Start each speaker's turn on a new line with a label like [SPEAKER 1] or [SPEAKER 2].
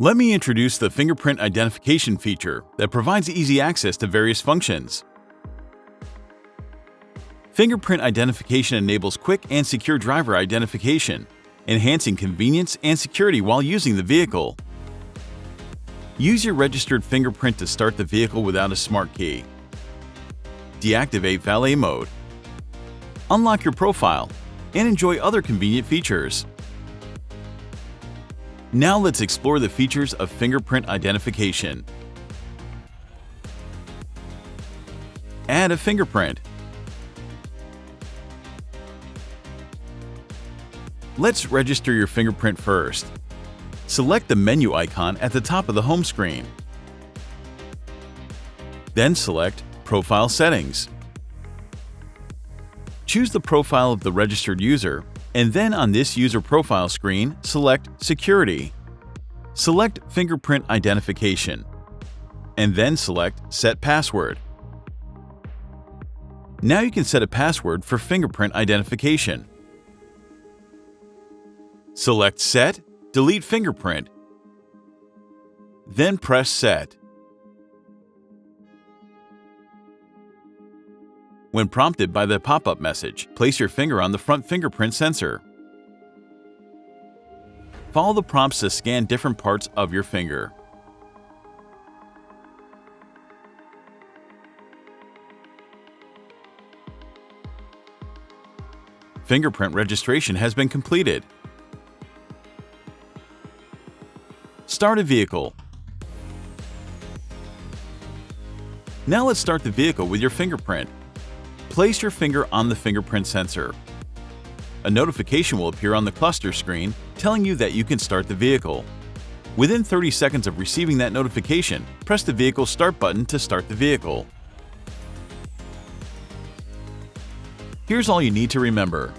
[SPEAKER 1] Let me introduce the fingerprint identification feature that provides easy access to various functions. Fingerprint identification enables quick and secure driver identification, enhancing convenience and security while using the vehicle. Use your registered fingerprint to start the vehicle without a smart key. Deactivate valet mode. Unlock your profile and enjoy other convenient features. Now let's explore the features of fingerprint identification. Add a fingerprint. Let's register your fingerprint first. Select the menu icon at the top of the home screen. Then select Profile Settings. Choose the profile of the registered user, and then on this user profile screen, select Security. Select Fingerprint Identification, and then select Set Password. Now you can set a password for fingerprint identification. Select Set, Delete Fingerprint, then press Set. When prompted by the pop-up message, place your finger on the front fingerprint sensor. Follow the prompts to scan different parts of your finger. Fingerprint registration has been completed. Start a vehicle. Now let's start the vehicle with your fingerprint. Place your finger on the fingerprint sensor. A notification will appear on the cluster screen telling you that you can start the vehicle. Within 30 seconds of receiving that notification, press the vehicle start button to start the vehicle. Here's all you need to remember.